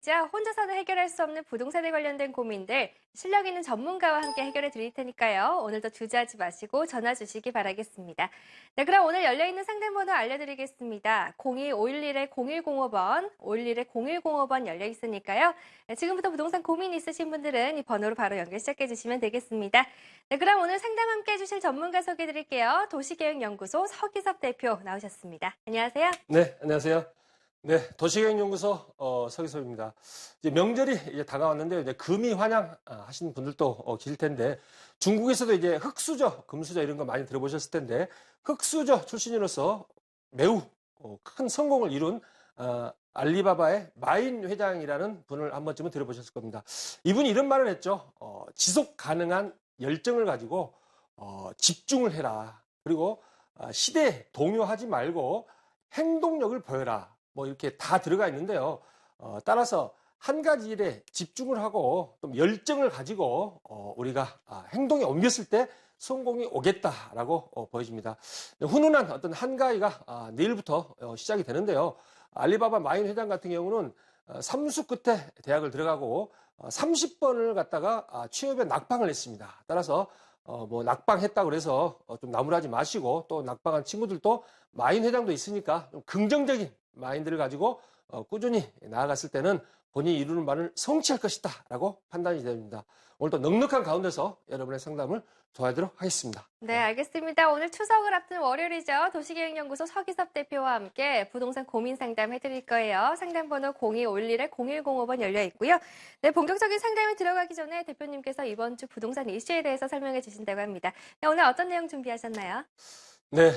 자, 혼자서는 해결할 수 없는 부동산에 관련된 고민들 실력 있는 전문가와 함께 해결해 드릴 테니까요. 오늘도 주저하지 마시고 전화 주시기 바라겠습니다. 네, 그럼 오늘 열려있는 상담번호 알려드리겠습니다. 02511-0105번, 511-0105번 열려 있으니까요. 네, 지금부터 부동산 고민 있으신 분들은 이 번호로 바로 연결 시작해 주시면 되겠습니다. 네, 그럼 오늘 상담 함께 해주실 전문가 소개해 드릴게요. 도시계획연구소 서기섭 대표 나오셨습니다. 안녕하세요. 네, 안녕하세요. 네, 도시계획연구소 서기섭입니다. 이제 명절이 이제 다가왔는데 이제 금이 환영 하시는 분들도 계실 텐데 중국에서도 이제 흑수저, 금수저 이런 거 많이 들어보셨을 텐데 흑수저 출신으로서 매우 큰 성공을 이룬 알리바바의 마인 회장이라는 분을 한 번쯤은 들어보셨을 겁니다. 이분이 이런 말을 했죠. 지속 가능한 열정을 가지고 집중을 해라. 그리고 시대에 동요하지 말고 행동력을 보여라. 뭐 이렇게 다 들어가 있는데요. 따라서 한 가지 일에 집중을 하고 좀 열정을 가지고 우리가 행동에 옮겼을 때 성공이 오겠다라고 보여집니다. 훈훈한 어떤 한가위가 내일부터 시작이 되는데요. 알리바바 마인 회장 같은 경우는 삼수 끝에 대학을 들어가고 30번을 갖다가 취업에 낙방을 했습니다. 따라서 뭐 낙방했다 그래서 좀 나무라지 마시고 또 낙방한 친구들도 마인 회장도 있으니까 좀 긍정적인 마인드를 가지고 꾸준히 나아갔을 때는 본인이 이루는 바를 성취할 것이다 라고 판단이 됩니다. 오늘도 넉넉한 가운데서 여러분의 상담을 도와드리도록 하겠습니다. 네, 알겠습니다. 오늘 추석을 앞둔 월요일이죠. 도시계획연구소 서기섭 대표와 함께 부동산 고민 상담 해드릴 거예요. 상담번호 0251-0105번 열려 있고요. 네, 본격적인 상담에 들어가기 전에 대표님께서 이번 주 부동산 이슈에 대해서 설명해 주신다고 합니다. 네, 오늘 어떤 내용 준비하셨나요? 네,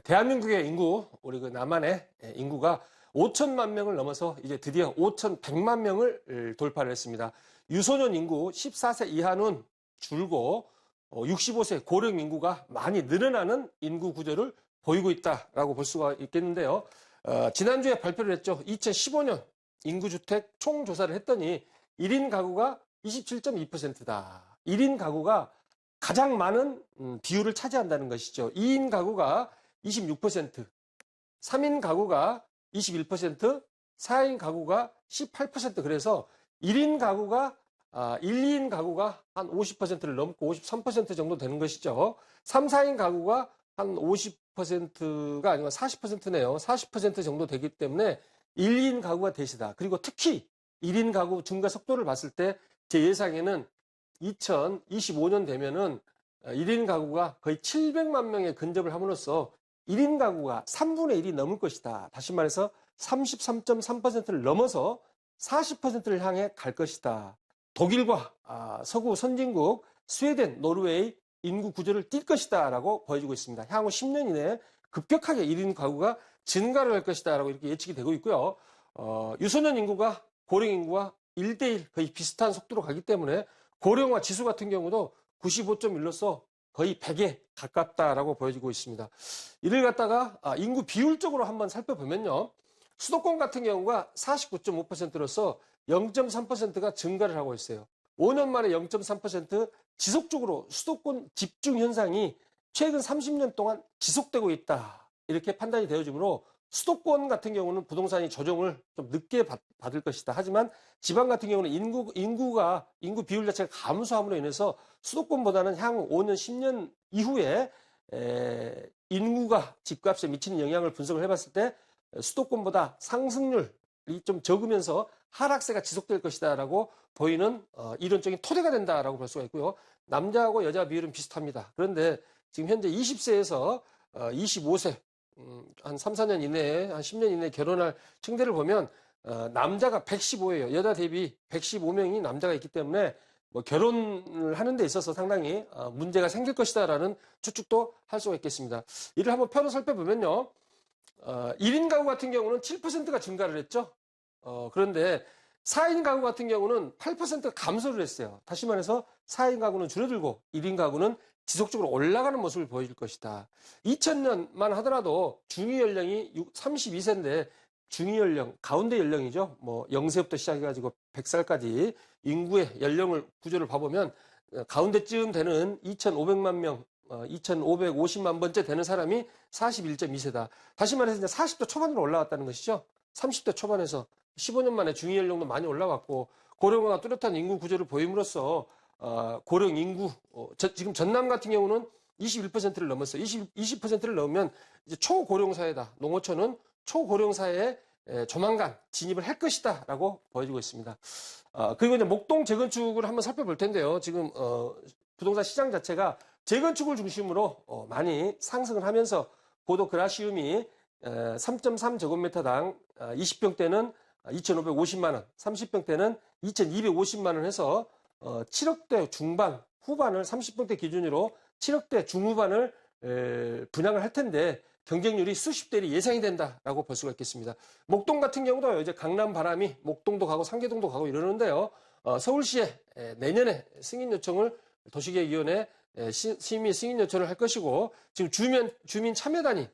대한민국의 인구, 우리 그 남한의 인구가 5천만 명을 넘어서 이제 드디어 5,100만 명을 돌파를 했습니다. 유소년 인구 14세 이하는 줄고 65세 고령 인구가 많이 늘어나는 인구 구조를 보이고 있다라고 볼 수가 있겠는데요. 지난주에 발표를 했죠. 2015년 인구주택 총조사를 했더니 1인 가구가 27.2%다. 1인 가구가 가장 많은 비율을 차지한다는 것이죠. 2인 가구가 26%, 3인 가구가 21%, 4인 가구가 18% 그래서 1인 가구가 1, 2인 가구가 한 50%를 넘고 53% 정도 되는 것이죠. 3, 4인 가구가 한 50%가 아니고 40%네요. 40% 정도 되기 때문에 1, 2인 가구가 대세다. 그리고 특히 1인 가구 증가 속도를 봤을 때 제 예상에는 2025년 되면은 1인 가구가 거의 700만 명에 근접을 함으로써 1인 가구가 3분의 1이 넘을 것이다. 다시 말해서 33.3%를 넘어서 40%를 향해 갈 것이다. 독일과 서구 선진국, 스웨덴, 노르웨이 인구 구조를 뛸 것이다 라고 보여지고 있습니다. 향후 10년 이내에 급격하게 1인 가구가 증가를 할 것이다 라고 이렇게 예측이 되고 있고요. 유소년 인구가 고령 인구와 1대1 거의 비슷한 속도로 가기 때문에 고령화 지수 같은 경우도 95.1로서 거의 100에 가깝다라고 보여지고 있습니다. 이를 갖다가 인구 비율적으로 한번 살펴보면요. 수도권 같은 경우가 49.5%로서 0.3%가 증가를 하고 있어요. 5년 만에 0.3% 지속적으로 수도권 집중 현상이 최근 30년 동안 지속되고 있다. 이렇게 판단이 되어지므로 수도권 같은 경우는 부동산이 조정을 좀 늦게 받을 것이다. 하지만 지방 같은 경우는 인구 비율 자체가 감소함으로 인해서 수도권보다는 향후 5년, 10년 이후에 인구가 집값에 미치는 영향을 분석을 해봤을 때 수도권보다 상승률이 좀 적으면서 하락세가 지속될 것이다라고 보이는 이론적인 토대가 된다라고 볼 수가 있고요. 남자하고 여자 비율은 비슷합니다. 그런데 지금 현재 20세에서 25세 한 3, 4년 이내에, 한 10년 이내에 결혼할 층대를 보면, 남자가 115예요. 여자 대비 115명이 남자가 있기 때문에, 뭐, 결혼을 하는 데 있어서 상당히, 문제가 생길 것이다라는 추측도 할 수가 있겠습니다. 이를 한번 표로 살펴보면요. 1인 가구 같은 경우는 7%가 증가를 했죠. 그런데 4인 가구 같은 경우는 8%가 감소를 했어요. 다시 말해서 4인 가구는 줄어들고 1인 가구는 지속적으로 올라가는 모습을 보여줄 것이다. 2000년만 하더라도 중위 연령이 32세인데 중위 연령, 가운데 연령이죠. 뭐 0세부터 시작해가지고 100살까지 인구의 연령을 구조를 봐보면 가운데쯤 되는 2,500만 명, 2,550만 번째 되는 사람이 41.2세다. 다시 말해서 이제 40대 초반으로 올라왔다는 것이죠. 30대 초반에서 15년 만에 중위 연령도 많이 올라왔고 고령화가 뚜렷한 인구 구조를 보임으로써 고령 인구 지금 전남 같은 경우는 21%를 넘었어요. 20%를 넘으면 이제 초고령 사회다. 농어촌은 초고령 사회에 조만간 진입을 할 것이다라고 보여지고 있습니다. 그리고 이제 목동 재건축을 한번 살펴볼 텐데요. 지금 부동산 시장 자체가 재건축을 중심으로 많이 상승을 하면서 고도 그라시움이 3.3제곱미터당 20평대는 2,550만 원, 30평대는 2,250만 원 해서 7억대 중반, 후반을 30평대 기준으로 7억대 중후반을 분양을 할 텐데 경쟁률이 수십 대일이 예상이 된다라고 볼 수가 있겠습니다. 목동 같은 경우도 이제 강남 바람이 목동도 가고 상계동도 가고 이러는데요. 서울시에 내년에 승인 요청을 도시계획위원회 심의 승인 요청을 할 것이고 지금 주민 참여단이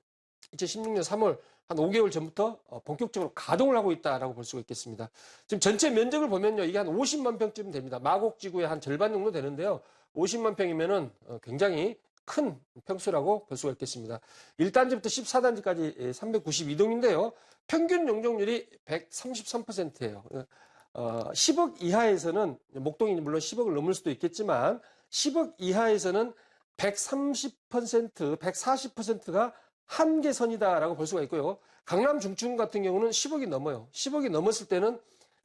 2016년 3월 한 5개월 전부터 본격적으로 가동을 하고 있다라고 볼 수가 있겠습니다. 지금 전체 면적을 보면요. 이게 한 50만 평쯤 됩니다. 마곡지구의 한 절반 정도 되는데요. 50만 평이면은 굉장히 큰 평수라고 볼 수가 있겠습니다. 1단지부터 14단지까지 392동인데요. 평균 용적률이 133%예요. 10억 이하에서는 목동이 물론 10억을 넘을 수도 있겠지만 10억 이하에서는 130%, 140%가 한계선이다라고 볼 수가 있고요. 강남 중충 같은 경우는 10억이 넘어요. 10억이 넘었을 때는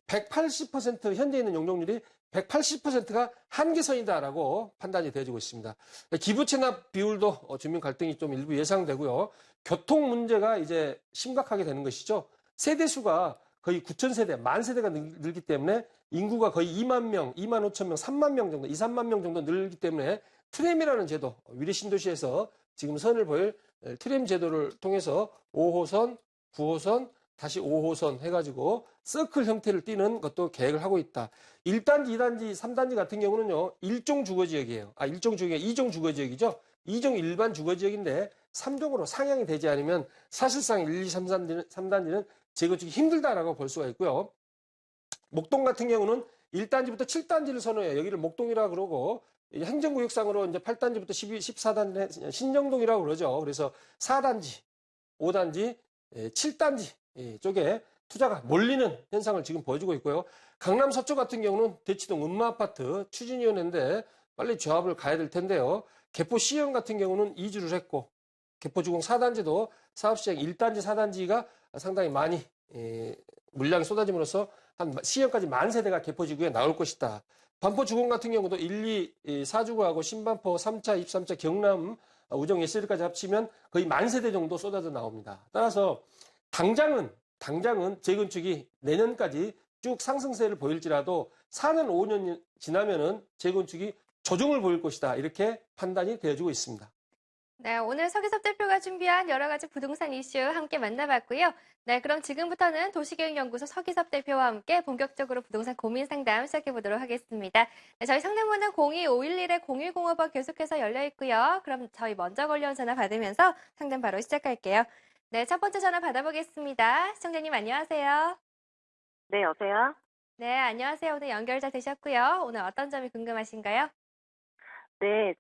180% 현재 있는 용적률이 180%가 한계선이다라고 판단이 되어지고 있습니다. 기부 체납 비율도 주민 갈등이 좀 일부 예상되고요. 교통 문제가 이제 심각하게 되는 것이죠. 세대 수가 거의 9,000세대, 만 세대가 늘기 때문에 인구가 거의 2만 명, 2만 5천 명, 3만 명 정도, 2, 3만 명 정도 늘기 때문에 트램이라는 제도, 위례 신도시에서 지금 선을 보일 트램 제도를 통해서 5호선, 9호선, 다시 5호선 해가지고 서클 형태를 띠는 것도 계획을 하고 있다. 1단지, 2단지, 3단지 같은 경우는요, 1종 주거지역이에요. 1종 주거지역, 2종 주거지역이죠. 2종 일반 주거지역인데 3종으로 상향이 되지 않으면 사실상 1, 2, 3단지는 재건축이 힘들다라고 볼 수가 있고요. 목동 같은 경우는 1단지부터 7단지를 선호해요. 여기를 목동이라 그러고 행정구역상으로 이제 8단지부터 14단지 신정동이라고 그러죠. 그래서 4단지, 5단지, 7단지 쪽에 투자가 몰리는 현상을 지금 보여주고 있고요. 강남 서초 같은 경우는 대치동 음마아파트 추진위원회인데 빨리 조합을 가야 될 텐데요. 개포 C형 같은 경우는 이주를 했고 개포주공 4단지도 사업시행 1단지, 4단지가 상당히 많이 물량이 쏟아짐으로써 한 C형까지 만 세대가 개포지구에 나올 것이다. 반포주공 같은 경우도 1, 2, 4주구하고 신반포 3차, 23차 경남 우정 SL까지 합치면 거의 만 세대 정도 쏟아져 나옵니다. 따라서 당장은 재건축이 내년까지 쭉 상승세를 보일지라도 4년, 5년 지나면은 재건축이 조정을 보일 것이다. 이렇게 판단이 되어지고 있습니다. 네, 오늘 서기섭 대표가 준비한 여러 가지 부동산 이슈 함께 만나봤고요. 네, 그럼 지금부터는 도시계획연구소 서기섭 대표와 함께 본격적으로 부동산 고민 상담 시작해 보도록 하겠습니다. 네, 저희 상담번호 02-511-0105번 계속해서 열려 있고요. 그럼 저희 먼저 걸려온 전화 받으면서 상담 바로 시작할게요. 네, 첫 번째 전화 받아보겠습니다. 시청자님 안녕하세요. 네, 여보세요? 네, 안녕하세요. 오늘 연결자 되셨고요. 오늘 어떤 점이 궁금하신가요? 네,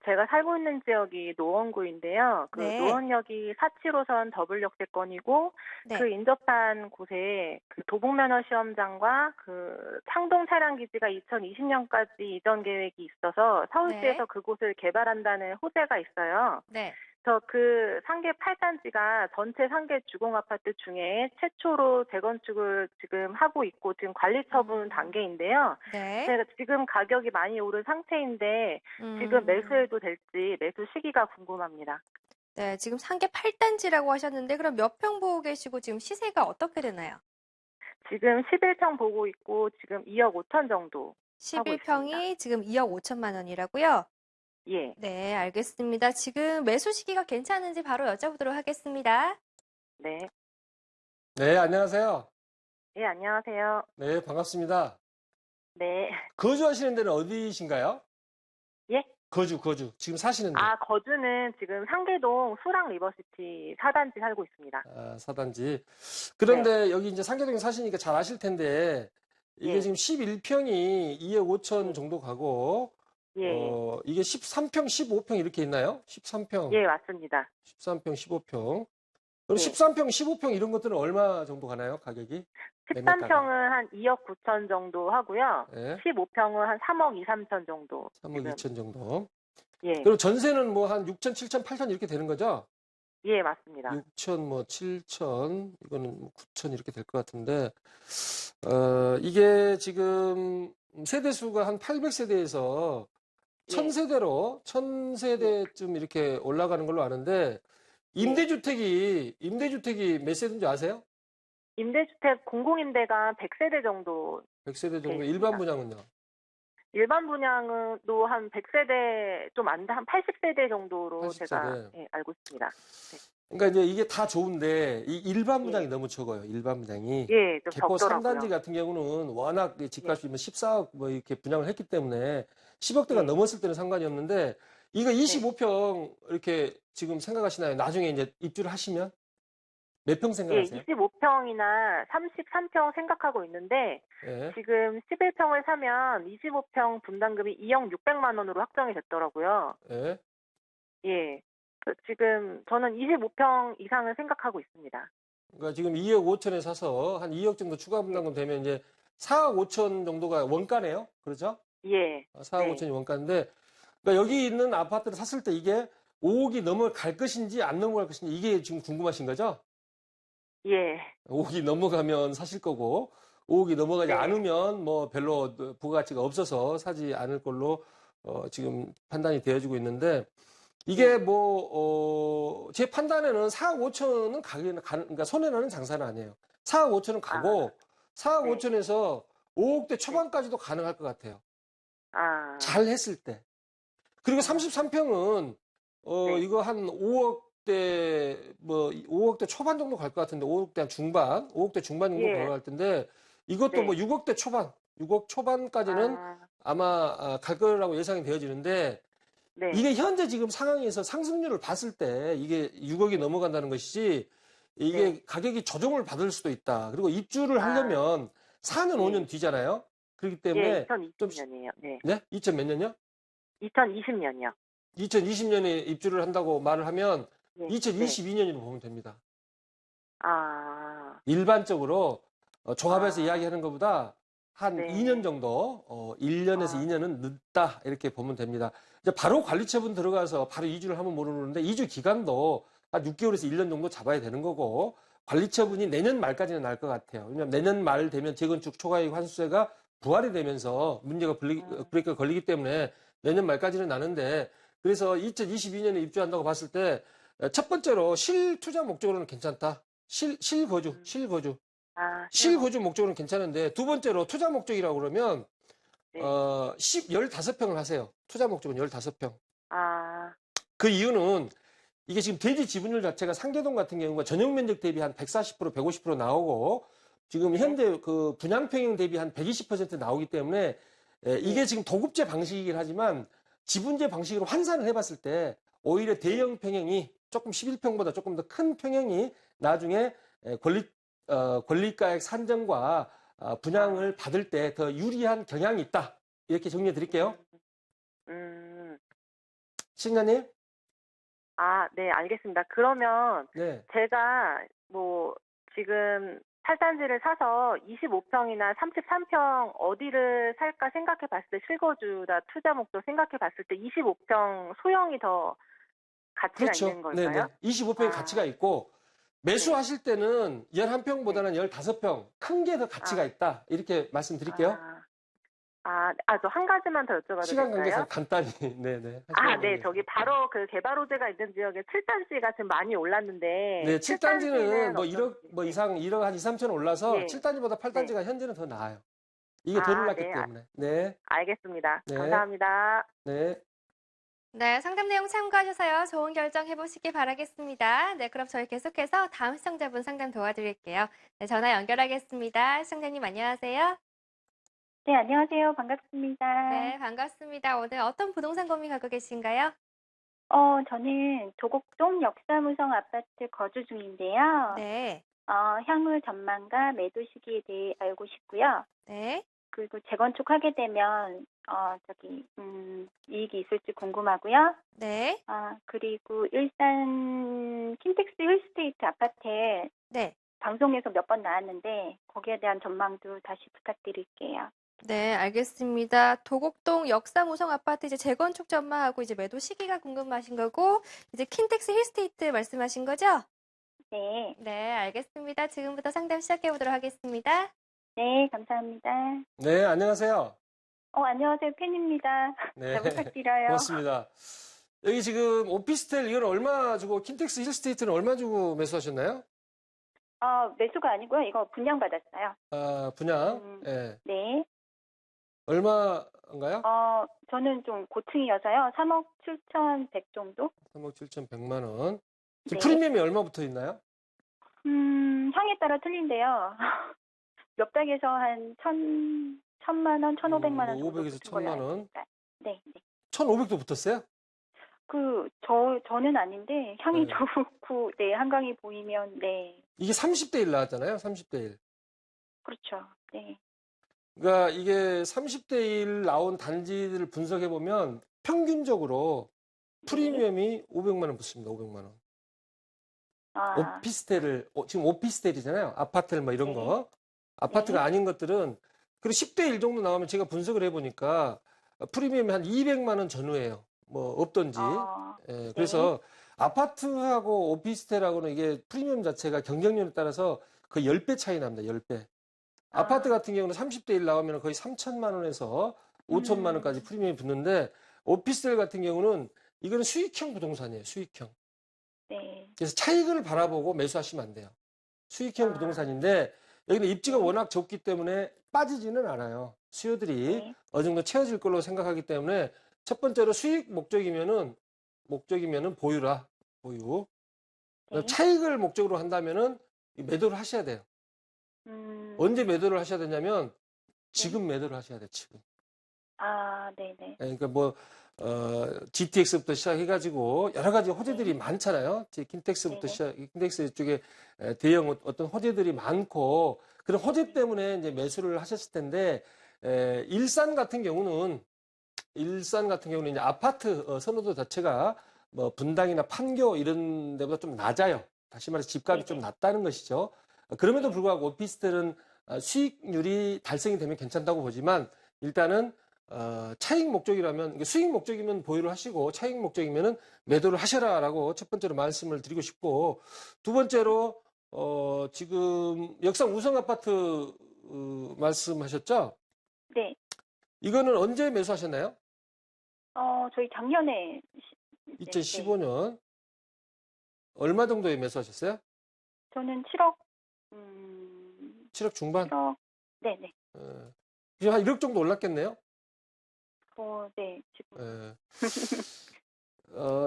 제가 살고 있는 지역이 노원구인데요. 그 네. 노원역이 4.7호선 더블역세권이고, 네. 그 인접한 곳에 그 도봉면허 시험장과 그 창동 차량기지가 2020년까지 이전 계획이 있어서 서울시에서 네. 그곳을 개발한다는 호재가 있어요. 네. 그 상계 8단지가 전체 상계 주공 아파트 중에 최초로 재건축을 지금 하고 있고 지금 관리 처분 단계인데요. 네. 제가 지금 가격이 많이 오른 상태인데 지금 매수해도 될지 매수 시기가 궁금합니다. 네, 지금 상계 8단지라고 하셨는데 그럼 몇 평 보고 계시고 지금 시세가 어떻게 되나요? 지금 11평 보고 있고 지금 2억 5천 정도 하고 있습니다. 11평이 지금 2억 5천만 원이라고요? 예, 네, 알겠습니다. 지금 매수 시기가 괜찮은지 바로 여쭤보도록 하겠습니다. 네. 네, 안녕하세요. 예, 안녕하세요. 네, 반갑습니다. 네. 거주하시는 데는 어디신가요? 예? 거주. 지금 사시는 데. 거주는 지금 상계동 수랑 리버시티 4단지 살고 있습니다. 4단지. 그런데 여기 이제 상계동에 사시니까 잘 아실 텐데, 이게 예. 지금 11평이 2억 5천 예. 정도 가고, 예, 이게 13평, 15평 이렇게 있나요? 13평, 예, 맞습니다. 13평, 15평. 그럼 네. 13평, 15평 이런 것들은 얼마 정도 가나요? 가격이? 매매가가? 13평은 한 2억 9천 정도 하고요. 예. 15평은 한 3억 2, 3천 정도. 3억 지금. 2천 정도. 예. 그리고 전세는 뭐 한 6천, 7천, 8천 이렇게 되는 거죠? 예, 맞습니다. 6천, 뭐 7천, 이거는 뭐 9천 이렇게 될 것 같은데, 이게 지금 세대수가 한 800세대에서 예. 1000세대쯤 이렇게 올라가는 걸로 아는데, 임대주택이 몇 세대인지 아세요? 임대주택 공공임대가 100세대 정도 100세대 정도. 네, 일반 있습니다. 분양은요? 일반 분양은 또 한 100세대 좀 안 돼, 한 80세대 정도로 80세대. 제가 예, 알고 있습니다. 그러니까 이제 이게 다 좋은데, 이 일반 예. 분양이 너무 적어요. 일반 분양이. 예, 좀 개포 적더라고요. 3단지 같은 경우는 워낙 집값이 14억 뭐 이렇게 분양을 했기 때문에 10억대가 예. 넘었을 때는 상관이 없는데, 이거 25평 이렇게 지금 생각하시나요? 나중에 이제 입주를 하시면? 몇 평 예, 생각하세요? 25평이나 33평 생각하고 있는데 예. 지금 11평을 사면 25평 분담금이 2억 600만 원으로 확정이 됐더라고요. 예. 예. 지금 저는 25평 이상을 생각하고 있습니다. 그러니까 지금 2억 5천에 사서 한 2억 정도 추가 분담금 되면 이제 4억 5천 정도가 원가네요. 그렇죠? 예. 4억 네. 5천이 원가인데, 그러니까 여기 있는 아파트를 샀을 때 이게 5억이 넘어갈 것인지 안 넘어갈 것인지 이게 지금 궁금하신 거죠? 예. 5억이 넘어가면 사실 거고, 5억이 넘어가지 네. 않으면 뭐 별로 부가가치가 없어서 사지 않을 걸로 지금 판단이 되어지고 있는데, 이게 제 판단에는 4억 5천은 그러니까 손해나는 장사는 아니에요. 4억 5천은 가고, 4억 네. 5천에서 5억대 초반까지도 가능할 것 같아요. 아. 잘 했을 때. 그리고 33평은, 네. 이거 한 5억대 초반 정도 갈 것 같은데, 5억대 중반 정도 예. 갈 텐데, 이것도 네. 뭐 6억대 초반, 6억 초반까지는 아. 아마 갈 거라고 예상이 되어지는데, 네. 이게 현재 지금 상황에서 상승률을 봤을 때 이게 6억이 넘어간다는 것이지, 이게 네. 가격이 조정을 받을 수도 있다. 그리고 입주를 하려면 4년, 네. 5년 뒤잖아요. 그렇기 예, 때문에, 좀, 2020년이에요. 네. 네? 2000 몇 년요? 2020년이요. 2020년에 입주를 한다고 말을 하면 네. 2022년으로 보면 됩니다. 아. 일반적으로 조합해서 아. 이야기하는 것보다 한 네. 2년 정도, 1년에서 아. 2년은 늦다 이렇게 보면 됩니다. 이제 바로 관리처분 들어가서 바로 이주를 하면 모르는데 이주 기간도 한 6개월에서 1년 정도 잡아야 되는 거고, 관리처분이 내년 말까지는 날 것 같아요. 왜냐하면 내년 말 되면 재건축 초과이익 환수세가 부활이 되면서 브레이크가 걸리기 때문에 내년 말까지는 나는데, 그래서 2022년에 입주한다고 봤을 때 첫 번째로 실투자 목적으로는 괜찮다. 실거주. 아. 실거주 목적으로는 괜찮은데, 두 번째로 투자 목적이라고 그러면 네. 15평을 하세요. 투자 목적은 15평. 아. 그 이유는 이게 지금 대지 지분율 자체가 상계동 같은 경우가 전용 면적 대비 한 140%, 150% 나오고, 지금 현재 그 분양 평형 대비 한 120% 나오기 때문에, 이게 지금 도급제 방식이긴 하지만 지분제 방식으로 환산을 해봤을 때 오히려 대형 평형이 조금 11평보다 조금 더 큰 평형이 나중에 권리가액 산정과 분양을 받을 때 더 유리한 경향이 있다. 이렇게 정리해 드릴게요. 시청자님? 아, 네, 알겠습니다. 그러면 네. 제가 뭐 지금 8단지를 사서 25평이나 33평 어디를 살까 생각해 봤을 때, 실거주다 투자 목적 생각해 봤을 때 25평 소형이 더 가치가 그렇죠. 있는 걸까요? 네네. 25평의 아. 가치가 있고, 매수하실 때는 11평보다는 15평, 큰 게 더 가치가 아. 있다. 이렇게 말씀드릴게요. 저 한 가지만 더 여쭤봐도 시간 될까요? 관계상 간단히. 네네. 네, 저기 바로 그 개발 호재가 있는 지역에 7단지가 지금 많이 올랐는데, 네, 7단지는 뭐 1억, 어떤지. 뭐 이상, 1억 한 2, 3천 올라서 예. 7단지보다 8단지가 현재는 더 나아요. 이게 덜 올랐기 네, 때문에. 네. 알겠습니다. 네. 감사합니다. 네. 네, 상담 내용 참고하셔서요. 좋은 결정 해보시기 바라겠습니다. 네, 그럼 저희 계속해서 다음 시청자분 상담 도와드릴게요. 네, 전화 연결하겠습니다. 시청자님 안녕하세요. 네, 안녕하세요. 반갑습니다. 네, 반갑습니다. 오늘 어떤 부동산 고민 갖고 계신가요? 저는 도곡동 역사무성 아파트 거주 중인데요. 네, 향후 전망과 매도 시기에 대해 알고 싶고요. 네, 그리고 재건축하게 되면 이익이 있을지 궁금하고요. 네. 그리고 일산 킨텍스 힐스테이트 아파트에 네. 방송에서 몇 번 나왔는데 거기에 대한 전망도 다시 부탁드릴게요. 네, 알겠습니다. 도곡동 역삼우성 아파트 이제 재건축 전망하고 이제 매도 시기가 궁금하신 거고, 이제 킨텍스 힐스테이트 말씀하신 거죠? 네. 네, 알겠습니다. 지금부터 상담 시작해 보도록 하겠습니다. 네, 감사합니다. 네, 안녕하세요. 안녕하세요. 팬입니다. 네, 잘 부탁드려요. 고맙습니다. 여기 지금 오피스텔 이건 얼마 주고 킨텍스 힐스테이트는 얼마 주고 매수하셨나요? 매수가 아니고요. 이거 분양받았어요. 분양. 예. 네. 얼마인가요? 저는 좀 고층이어서요. 3억 7,100 정도? 3억 7,100만 원. 지금 네. 프리미엄이 얼마 붙어 있나요? 향에 따라 틀린데요. 몇 백에서 한 1,000만 원, 1,500만 원 정도 500에서 붙은 걸로 1,000만 알고 원. 있어요. 네, 네. 1,500도 붙었어요? 저는 아닌데 향이 네. 좋고, 네, 한강이 보이면, 네. 이게 30대 1 나왔잖아요. 30대 1. 그렇죠. 네. 그러니까 이게 30대 1 나온 단지들을 분석해 보면 평균적으로 프리미엄이 500만 원 붙습니다. 500만 원. 오피스텔을 지금 오피스텔이잖아요. 아파트를 뭐 이런 네. 거. 아파트가 네. 아닌 것들은 그리고 10대 1 정도 나오면 제가 분석을 해 보니까 프리미엄이 한 200만 원 전후예요. 뭐 없던지. 예, 그래서 아파트하고 오피스텔하고는 이게 프리미엄 자체가 경쟁률에 따라서 거의 10배 차이 납니다. 10배. 아파트 같은 경우는 30대 1 나오면 거의 3천만 원에서 5천만 원까지 프리미엄이 붙는데 오피스텔 같은 경우는 이거는 수익형 부동산이에요. 수익형. 네. 그래서 차익을 바라보고 매수하시면 안 돼요. 수익형 부동산인데 여기는 입지가 워낙 좁기 때문에 빠지지는 않아요. 수요들이 네. 어느 정도 채워질 걸로 생각하기 때문에 첫 번째로 수익 목적이면은 보유라. 보유. 네. 차익을 목적으로 한다면은 매도를 하셔야 돼요. 언제 매도를 하셔야 되냐면 지금 매도를 하셔야 돼요. 지금. 네네. 그러니까 뭐 GTX부터 시작해가지고 여러 가지 호재들이 많잖아요. 킨텍스부터 킨텍스 쪽에 대형 어떤 호재들이 많고 그런 호재 때문에 이제 매수를 하셨을 텐데 일산 같은 경우는 이제 아파트 선호도 자체가 뭐 분당이나 판교 이런 데보다 좀 낮아요. 다시 말해서 집값이 좀 낮다는 것이죠. 그럼에도 불구하고 오피스텔은 수익률이 달성이 되면 괜찮다고 보지만 일단은 차익 목적이라면 수익 목적이면 보유를 하시고 차익 목적이면은 매도를 하셔라라고 첫 번째로 말씀을 드리고 싶고 두 번째로 지금 역삼 우성 아파트 말씀하셨죠? 네. 이거는 언제 매수하셨나요? 저희 작년에 2015년 얼마 정도에 매수하셨어요? 저는 7억 7억 중반? 7억 네네. 지금 한 1억 정도 올랐겠네요? 네. 지금.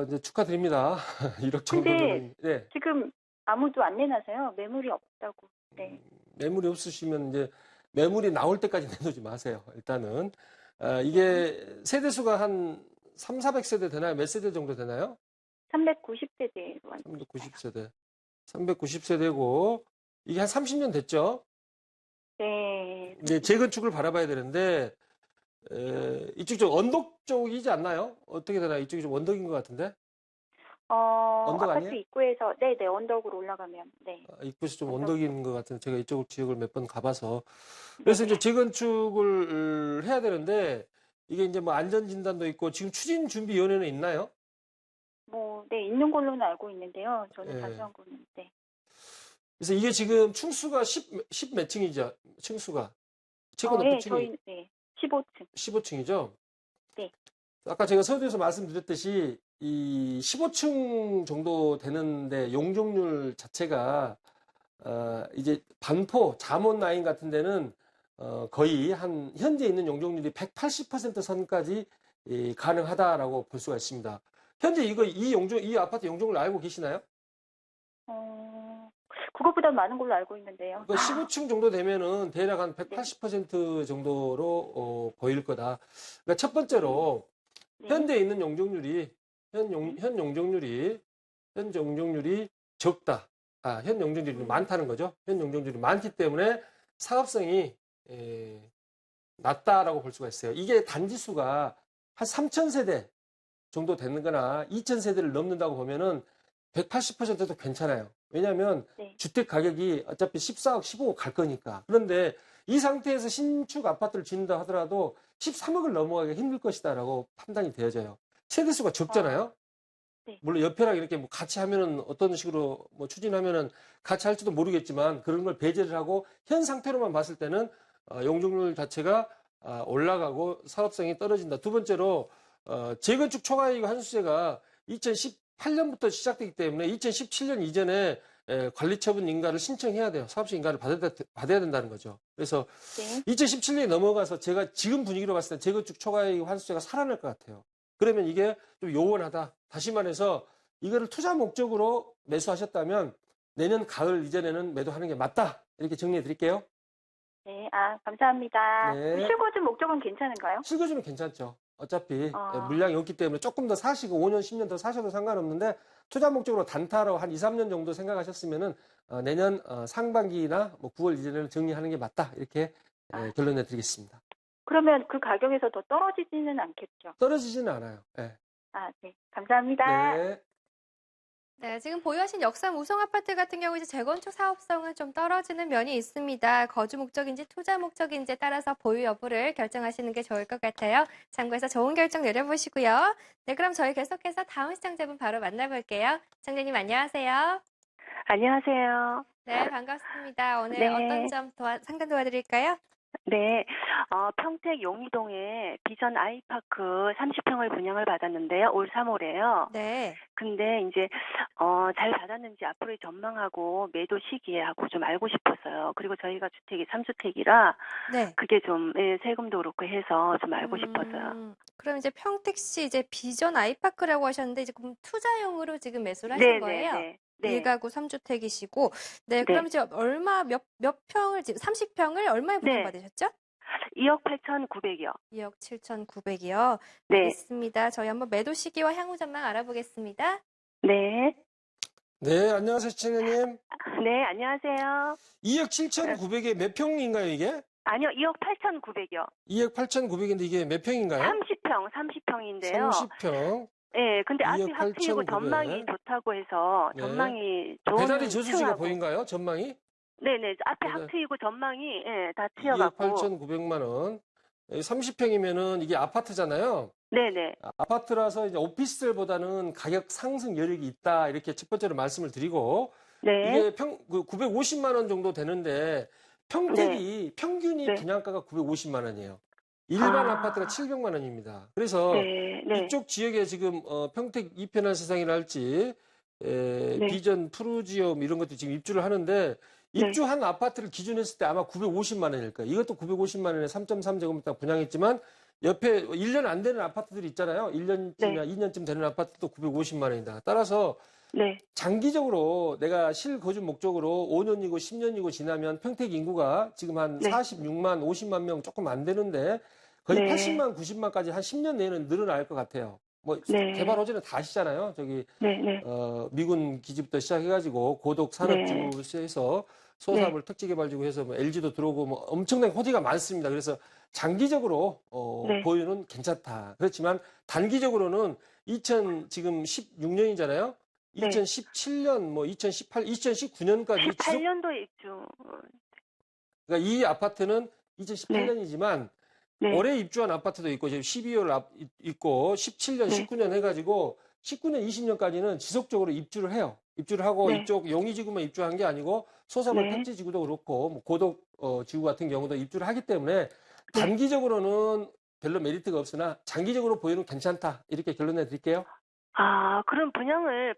이제 축하드립니다. 1억 정도 근데 되면. 네. 지금 아무도 안 내놔서요. 매물이 없다고. 네. 매물이 없으시면 이제 매물이 나올 때까지 내놓지 마세요. 일단은 이게 세대수가 한 3, 400세대 되나요? 몇 세대 정도 되나요? 390세대로 알고 390세대. 390세대고 이게 한 30년 됐죠? 네. 이제 재건축을 바라봐야 되는데 이쪽 좀 언덕 쪽이지 않나요? 어떻게 되나요? 이쪽이 좀 언덕인 것 같은데? 언덕 아파트 아니에요? 입구에서 네네 언덕으로 올라가면 네. 입구에서 좀 언덕인 것 같은데 제가 이쪽 지역을 몇 번 가봐서 그래서 이제 재건축을 해야 되는데 이게 이제 뭐 안전진단도 있고 지금 추진준비위원회는 있나요? 네 있는 걸로는 알고 있는데요. 저는 예. 자세한 거는 네. 그래서 이게 지금 층수가 10 몇 층이죠? 층수가 최고 높은 층이 저희 네 15층. 15층이죠? 네. 아까 제가 서두에서 말씀드렸듯이 이 15층 정도 되는데 용적률 자체가 이제 반포, 잠원 라인 같은 데는 거의 한 현재 있는 용적률이 180% 선까지 가능하다라고 볼 수가 있습니다. 현재 이 아파트 용적률 알고 계시나요? 그것보다 많은 걸로 알고 있는데요. 그러니까 15층 정도 되면은 대략 한 180% 정도로 보일 거다. 그러니까 첫 번째로 네. 현재 있는 용적률이 현 용적률이 적다. 현 용적률이 많다는 거죠. 현 용적률이 많기 때문에 사업성이 낮다라고 볼 수가 있어요. 이게 단지수가 한 3,000세대 정도 되는 거나 2,000세대를 넘는다고 보면은 180%도 괜찮아요. 왜냐하면 네. 주택 가격이 어차피 14억, 15억 갈 거니까. 그런데 이 상태에서 신축 아파트를 짓는다 하더라도 13억을 넘어가기 힘들 것이다라고 판단이 되어져요. 세대수가 적잖아요. 네. 물론 옆에랑 이렇게 뭐 같이 하면은 어떤 식으로 뭐 추진하면은 같이 할지도 모르겠지만 그런 걸 배제를 하고 현 상태로만 봤을 때는 용적률 자체가 올라가고 사업성이 떨어진다. 두 번째로 재건축 초과이익 환수제가 2018년부터 시작되기 때문에 2017년 이전에 관리처분 인가를 신청해야 돼요. 사업식 인가를 받아야 된다는 거죠. 그래서 네. 2017년이 넘어가서 제가 지금 분위기로 봤을 때 재건축 초과이익 환수제가 살아날 것 같아요. 그러면 이게 좀 요원하다. 다시 말해서 이거를 투자 목적으로 매수하셨다면 내년 가을 이전에는 매도하는 게 맞다. 이렇게 정리해 드릴게요. 네. 감사합니다. 네. 실거주 목적은 괜찮은가요? 실거주는 괜찮죠. 어차피 아. 물량이 없기 때문에 조금 더 사시고 5년, 10년 더 사셔도 상관없는데 투자 목적으로 단타로 한 2, 3년 정도 생각하셨으면은 내년 상반기나 뭐 9월 이전에는 정리하는 게 맞다. 이렇게 결론내 드리겠습니다. 그러면 그 가격에서 더 떨어지지는 않겠죠? 떨어지지는 않아요. 네. 네. 감사합니다. 네. 네, 지금 보유하신 역삼 우성 아파트 같은 경우 이제 재건축 사업성은 좀 떨어지는 면이 있습니다. 거주 목적인지 투자 목적인지에 따라서 보유 여부를 결정하시는 게 좋을 것 같아요. 참고해서 좋은 결정 내려보시고요. 네, 그럼 저희 계속해서 다음 시청자분 바로 만나볼게요. 시청자님 안녕하세요. 안녕하세요. 네, 반갑습니다. 오늘 네. 어떤 점 상담 도와드릴까요? 네, 평택 용이동에 비전 아이파크 30평을 분양을 받았는데요. 올 3월에요. 네. 근데 이제 잘 받았는지 앞으로의 전망하고 매도 시기하고 좀 알고 싶었어요. 그리고 저희가 주택이 3주택이라 네. 그게 좀 세금도 그렇고 해서 좀 알고 싶어서요. 그럼 이제 평택시 이제 비전 아이파크라고 하셨는데 이제 그럼 투자용으로 지금 매수를 하신 거예요? 네. 1가구 3주택이시고, 네, 네. 그럼 이제 몇 평을, 지금 30평을 얼마에 분양받으셨죠? 2억 8,900이요. 2억 7,900이요. 네. 알겠습니다. 저희 한번 매도 시기와 향후 전망 알아보겠습니다. 네. 네, 안녕하세요, 시청자님. 네, 안녕하세요. 2억 7,900에 몇 평인가요, 이게? 아니요, 2억 8,900이요. 2억 8,900인데 이게 몇 평인가요? 30평인데요. 30평. 네, 근데 앞이 2억 하트이고 8,900. 전망이 좋다고 해서 네. 전망이 좋은 배달이 저수지가 층하고. 보인가요, 전망이? 네네, 앞에 배달. 하트이고 전망이 다 2억 튀어갖고. 8,900만 원. 30평이면은 이게 아파트잖아요. 네네. 아파트라서 이제 오피스텔보다는 가격 상승 여력이 있다. 이렇게 첫 번째로 말씀을 드리고. 네. 이게 950만 원 정도 되는데 평택이 평균이 네. 분양가가 950만 원이에요. 일반 아. 아파트가 700만 원입니다. 그래서 네. 이쪽 지역에 지금 평택 이편한 세상이랄지 네. 비전 푸르지엄 이런 것도 지금 입주를 하는데 입주한 아파트를 기준했을 때 아마 950만 원일 거예요. 이것도 950만 원에 3.3제곱미터 분양했지만 옆에 1년 안 되는 아파트들 있잖아요. 1년쯤이나 2년쯤 되는 아파트도 950만 원이다. 따라서 네. 장기적으로 내가 실거주 목적으로 5년이고 10년이고 지나면 평택 인구가 지금 한 네. 46만, 50만 명 조금 안 되는데 거의 네. 80만, 90만까지 한 10년 내에는 늘어날 것 같아요. 뭐 네. 개발 호재는 다 아시잖아요. 저기 네. 미군 기지부터 시작해가지고 고독 산업지구에서 소사물 특지개발지구 해서 뭐 LG도 들어오고 뭐 엄청나게 호재가 많습니다. 그래서 장기적으로 네. 보유는 괜찮다. 그렇지만 단기적으로는 지금 16년이잖아요. 네. 2017년, 뭐 2018, 2019년까지 18년도 입주. 그러니까 이 아파트는 2018년이지만 네. 올해 입주한 아파트도 있고 지금 12월 있고 17년, 네. 19년 해가지고 19년, 20년까지는 지속적으로 입주를 해요. 입주를 하고 네. 이쪽 용의지구만 입주한 게 아니고 소사물 네. 택지지구도 그렇고 뭐 고독 지구 같은 경우도 입주를 하기 때문에 단기적으로는 별로 메리트가 없으나 장기적으로 보유는 괜찮다. 이렇게 결론내 드릴게요. 그럼 분양을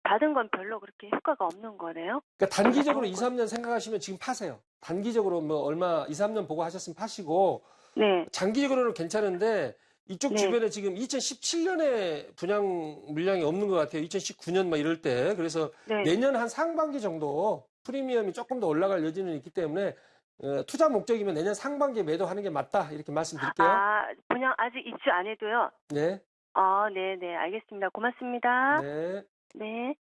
받은 건 별로 그렇게 효과가 없는 거네요? 그러니까 단기적으로 2, 3년 생각하시면 지금 파세요. 단기적으로 뭐 얼마 2, 3년 보고 하셨으면 파시고 네. 장기적으로는 괜찮은데 이쪽 네. 주변에 지금 2017년에 분양 물량이 없는 것 같아요. 2019년 막 이럴 때. 그래서 네. 내년 한 상반기 정도 프리미엄이 조금 더 올라갈 여지는 있기 때문에 투자 목적이면 내년 상반기에 매도하는 게 맞다. 이렇게 말씀드릴게요. 분양 아직 입주 안 해도요? 네. 네네. 알겠습니다. 고맙습니다. 네. 네.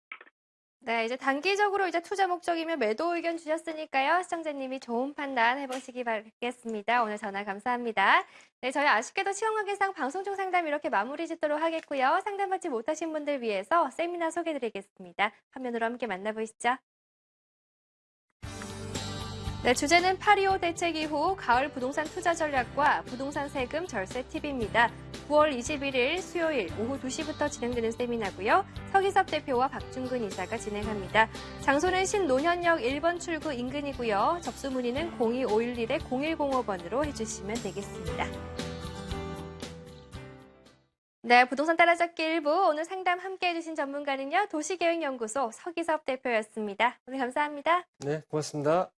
네, 이제 단기적으로 이제 투자 목적이면 매도 의견 주셨으니까요. 시청자님이 좋은 판단 해보시기 바라겠습니다. 오늘 전화 감사합니다. 네, 저희 아쉽게도 치원관계상 방송 중 상담 이렇게 마무리 짓도록 하겠고요. 상담받지 못하신 분들 위해서 세미나 소개해드리겠습니다. 화면으로 함께 만나보시죠. 네, 주제는 8.25 대책 이후 가을 부동산 투자 전략과 부동산 세금 절세 팁입니다. 9월 21일 수요일 오후 2시부터 진행되는 세미나고요. 서기섭 대표와 박준근 이사가 진행합니다. 장소는 신노현역 1번 출구 인근이고요. 접수 문의는 02511-0105번으로 해주시면 되겠습니다. 네, 부동산 따라잡기 1부 오늘 상담 함께 해주신 전문가는요. 도시계획연구소 서기섭 대표였습니다. 오늘 감사합니다. 네, 고맙습니다.